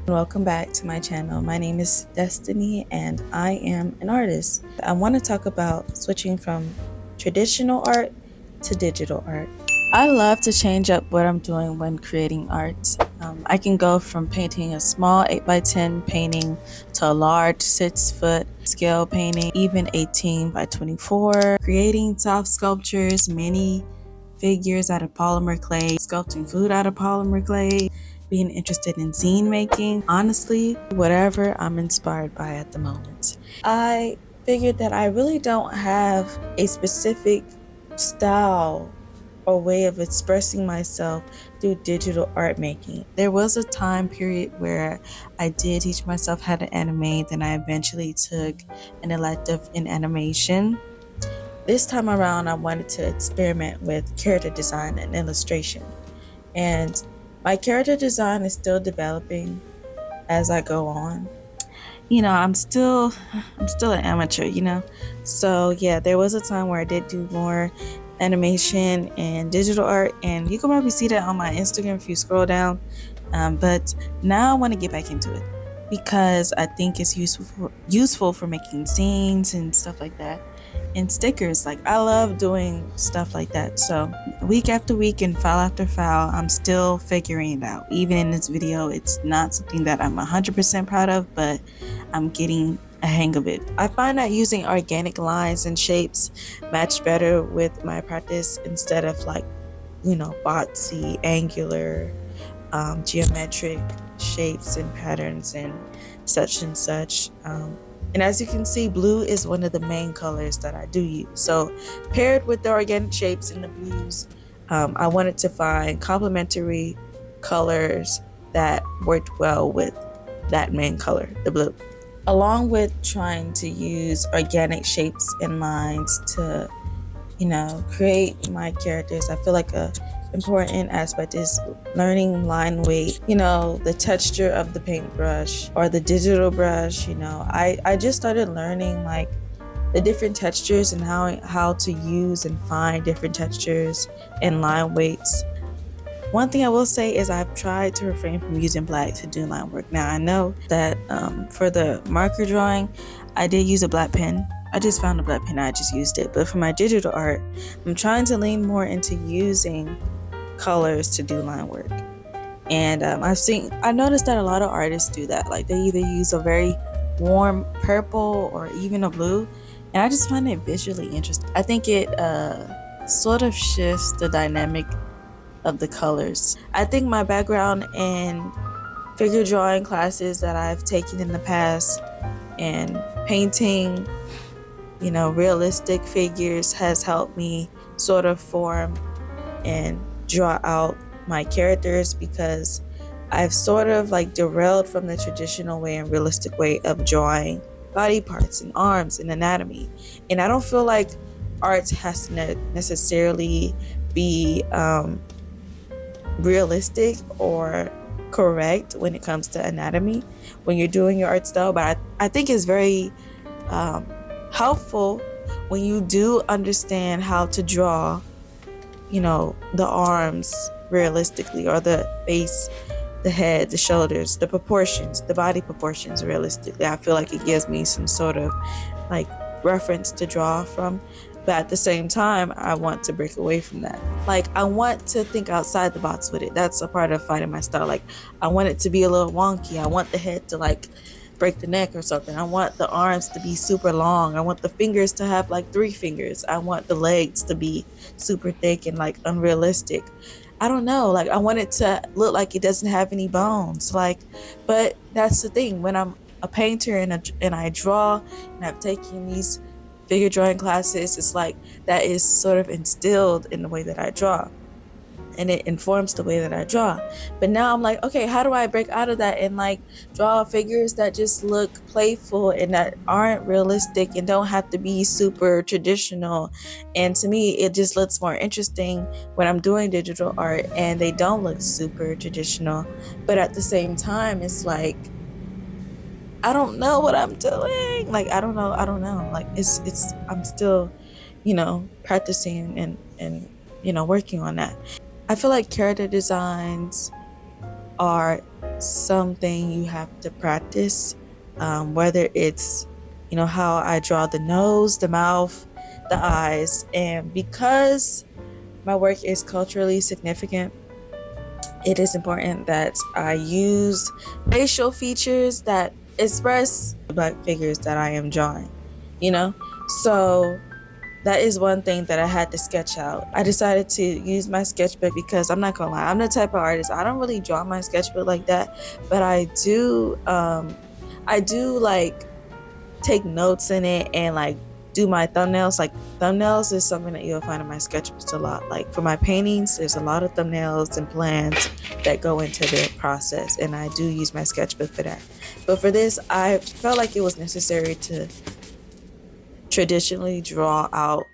Welcome back to my channel. My name is Destiny and I am an artist. I want to talk about switching from traditional art to digital art. I love to change up what I'm doing when creating art. I can go from painting a small 8x10 painting to a large 6-foot scale painting, even 18x24, creating soft sculptures, mini figures out of polymer clay, sculpting food out of polymer clay, being interested in scene making. Honestly, whatever I'm inspired by at the moment. I figured that I really don't have a specific style or way of expressing myself through digital art making. There was a time period where I did teach myself how to animate, then I eventually took an elective in animation. This time around, I wanted to experiment with character design and illustration. And my character design is still developing as I go on. I'm still an amateur, So yeah, there was a time where I did do more animation and digital art, and you can probably see that on my Instagram if you scroll down. But now I want to get back into it because I think it's useful for making scenes and stuff like that, and stickers. Like, I love doing stuff like that. So week after week and file after file, I'm still figuring it out. Even in this video, it's not something that I'm 100% proud of, but I'm getting a hang of it. I find that using organic lines and shapes match better with my practice instead of boxy, angular, geometric shapes and patterns and such and such. And as you can see, blue is one of the main colors that I do use. So paired with the organic shapes and the blues, I wanted to find complementary colors that worked well with that main color, the blue. Along with trying to use organic shapes and lines to, create my characters, I feel like a important aspect is learning line weight, the texture of the paintbrush or the digital brush. I just started learning like the different textures and how to use and find different textures and line weights. One thing I will say is I've tried to refrain from using black to do line work. Now I know that for the marker drawing, I did use a black pen. I just found a black pen, I just used it. But for my digital art, I'm trying to lean more into using colors to do line work. And I noticed that a lot of artists do that. Like, they either use a very warm purple or even a blue. And I just find it visually interesting. I think it sort of shifts the dynamic of the colors. I think my background in figure drawing classes that I've taken in the past and painting, realistic figures has helped me sort of form and draw out my characters, because I've sort of like derailed from the traditional way and realistic way of drawing body parts and arms and anatomy. And I don't feel like art has to necessarily be realistic or correct when it comes to anatomy when you're doing your art style, but I think it's very helpful when you do understand how to draw the arms realistically, or the face, the head, the shoulders, the proportions, the body proportions realistically. I feel like it gives me some sort of like reference to draw from. But at the same time, I want to break away from that. Like, I want to think outside the box with it. That's a part of finding my style. Like, I want it to be a little wonky. I want the head to like break the neck or something. I want the arms to be super long. I want the fingers to have like 3 fingers. I want the legs to be super thick and like unrealistic. I don't know. Like, I want it to look like it doesn't have any bones. Like, but that's the thing. When I'm a painter and I draw and I've taken these figure drawing classes, it's like that is sort of instilled in the way that I draw, and it informs the way that I draw. But now I'm like, okay, how do I break out of that and like draw figures that just look playful and that aren't realistic and don't have to be super traditional? And to me, it just looks more interesting when I'm doing digital art and they don't look super traditional, but at the same time, it's like, I don't know what I'm doing. Like, I don't know. Like, I'm still, practicing and working on that. I feel like character designs are something you have to practice, whether it's, how I draw the nose, the mouth, the eyes. And because my work is culturally significant, it is important that I use facial features that express the Black figures that I am drawing, you know? So that is one thing that I had to sketch out. I decided to use my sketchbook because I'm not gonna lie, I'm the type of artist, I don't really draw my sketchbook like that, but I do like take notes in it and like do my thumbnails. Like thumbnails is something that you'll find in my sketchbooks a lot. Like for my paintings, there's a lot of thumbnails and plans that go into the process, and I do use my sketchbook for that. But for this, I felt like it was necessary to traditionally draw out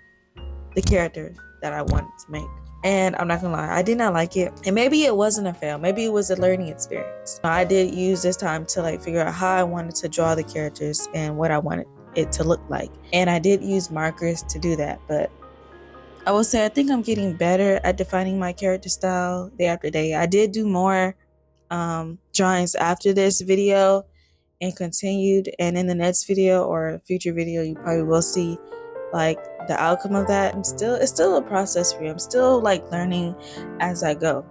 the character that I wanted to make. And I'm not gonna lie, I did not like it. And maybe it wasn't a fail. Maybe it was a learning experience. I did use this time to like figure out how I wanted to draw the characters and what I wanted it to look like. And I did use markers to do that. But I will say I think I'm getting better at defining my character style day after day. I did do more drawings after this video and continued. And in the next video or future video, you probably will see like the outcome of that. It's still a process for you. I'm still like learning as I go.